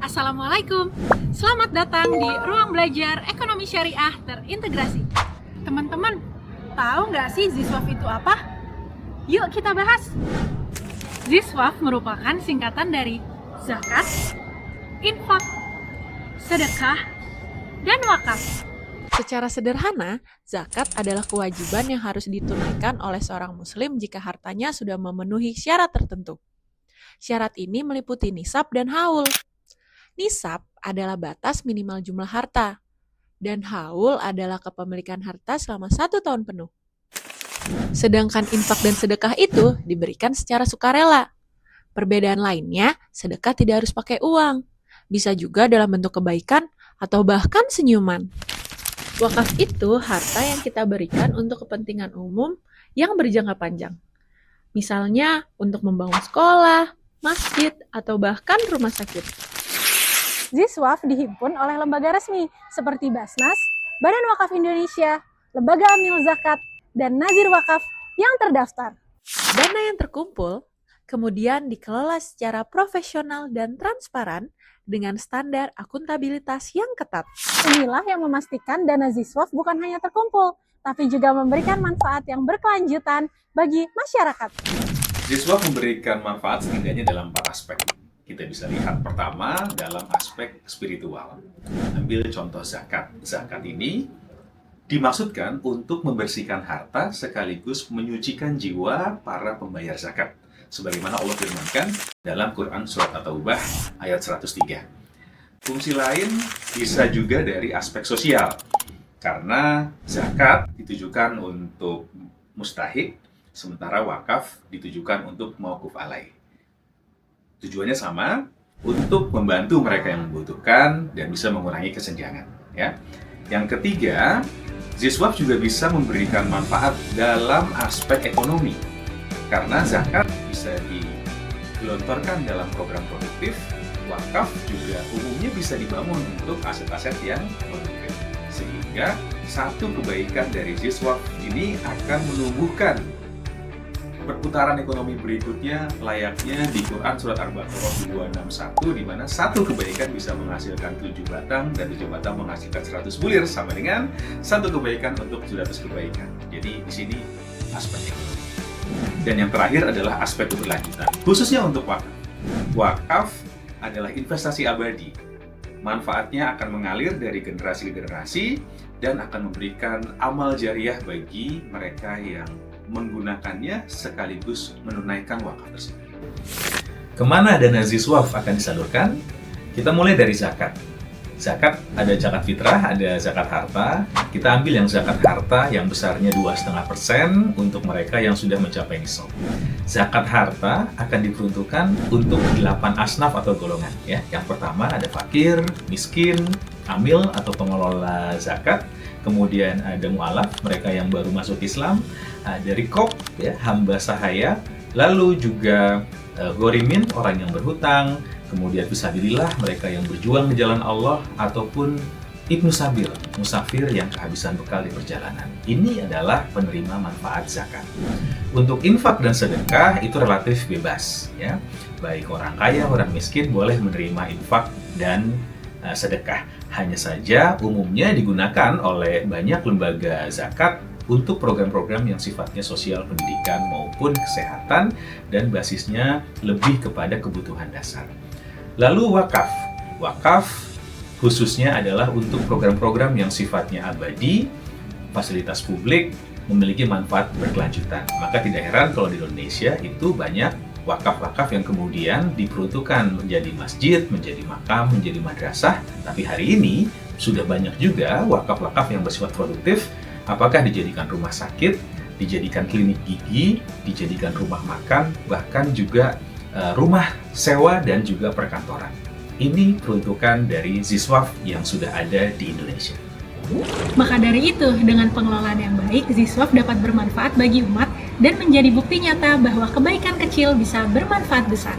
Assalamualaikum, selamat datang di Ruang Belajar Ekonomi Syariah Terintegrasi. Teman-teman, tahu nggak sih ZISWAF itu apa? Yuk kita bahas. ZISWAF merupakan singkatan dari zakat, infak, sedekah, dan wakaf. Secara sederhana, zakat adalah kewajiban yang harus ditunaikan oleh seorang muslim jika hartanya sudah memenuhi syarat tertentu. Syarat ini meliputi nisab dan haul. Nisab adalah batas minimal jumlah harta, dan haul adalah kepemilikan harta selama 1 tahun penuh. Sedangkan infak dan sedekah itu diberikan secara sukarela. Perbedaan lainnya, sedekah tidak harus pakai uang. Bisa juga dalam bentuk kebaikan atau bahkan senyuman. Wakaf itu harta yang kita berikan untuk kepentingan umum yang berjangka panjang. Misalnya untuk membangun sekolah, masjid, atau bahkan rumah sakit. ZISWAF dihimpun oleh lembaga resmi seperti Basnas, Badan Wakaf Indonesia, Lembaga Amil Zakat, dan Nazir Wakaf yang terdaftar. Dana yang terkumpul kemudian dikelola secara profesional dan transparan dengan standar akuntabilitas yang ketat. Inilah yang memastikan dana ZISWAF bukan hanya terkumpul, tapi juga memberikan manfaat yang berkelanjutan bagi masyarakat. ZISWAF memberikan manfaat setidaknya dalam 4 aspek. Kita bisa lihat pertama dalam aspek spiritual. Ambil contoh zakat. Zakat ini dimaksudkan untuk membersihkan harta sekaligus menyucikan jiwa para pembayar zakat. Sebagaimana Allah firmankan dalam Quran Surat At-Taubah ayat 103. Fungsi lain bisa juga dari aspek sosial. Karena zakat ditujukan untuk mustahik, sementara wakaf ditujukan untuk mauquf alaih. Tujuannya sama, untuk membantu mereka yang membutuhkan dan bisa mengurangi kesenjangan. Ya. Yang ketiga, ZISWAF juga bisa memberikan manfaat dalam aspek ekonomi. Karena zakat bisa digelontorkan dalam program produktif, wakaf juga umumnya bisa dibangun untuk aset-aset yang produktif. Sehingga satu kebaikan dari ZISWAF ini akan menumbuhkan perputaran ekonomi berikutnya layaknya di Quran Surat Al-Baqarah 261, di mana satu kebaikan bisa menghasilkan 7 batang dan 7 batang menghasilkan 100 bulir, sama dengan satu kebaikan untuk 100 kebaikan. Jadi di sini aspek ekonomi. Dan yang terakhir adalah aspek keberlanjutan, khususnya untuk wakaf. Wakaf adalah investasi abadi. Manfaatnya akan mengalir dari generasi ke generasi dan akan memberikan amal jariah bagi mereka yang menggunakannya sekaligus menunaikan wakaf tersebut. Kemana dana ZISWAF akan disalurkan? Kita mulai dari zakat. Zakat ada zakat fitrah, ada zakat harta. Kita ambil yang zakat harta yang besarnya 2,5% untuk mereka yang sudah mencapai nisab. Zakat harta akan diperuntukkan untuk 8 asnaf atau golongan. Ya. Yang pertama ada fakir, miskin, amil atau pengelola zakat. Kemudian ada mu'alaf, mereka yang baru masuk Islam, ada riqab, ya, hamba sahaya, lalu juga ghorimin, orang yang berhutang, kemudian fisabilillah, mereka yang berjuang di jalan Allah, ataupun ibnu sabil, musafir yang kehabisan bekal di perjalanan. Ini adalah penerima manfaat zakat. Untuk infak dan sedekah itu relatif bebas, ya. Baik orang kaya, orang miskin boleh menerima infak dan sedekah. Hanya saja umumnya digunakan oleh banyak lembaga zakat untuk program-program yang sifatnya sosial, pendidikan maupun kesehatan dan basisnya lebih kepada kebutuhan dasar. Lalu wakaf. Wakaf khususnya adalah untuk program-program yang sifatnya abadi, fasilitas publik, memiliki manfaat berkelanjutan. Maka tidak heran kalau di Indonesia itu banyak wakaf-wakaf yang kemudian diperuntukkan menjadi masjid, menjadi makam, menjadi madrasah. Tapi hari ini sudah banyak juga wakaf-wakaf yang bersifat produktif, apakah dijadikan rumah sakit, dijadikan klinik gigi, dijadikan rumah makan, bahkan juga rumah sewa dan juga perkantoran. Ini peruntukan dari ZISWAF yang sudah ada di Indonesia. Maka dari itu, dengan pengelolaan yang baik, ZISWAF dapat bermanfaat bagi umat dan menjadi bukti nyata bahwa kebaikan kecil bisa bermanfaat besar.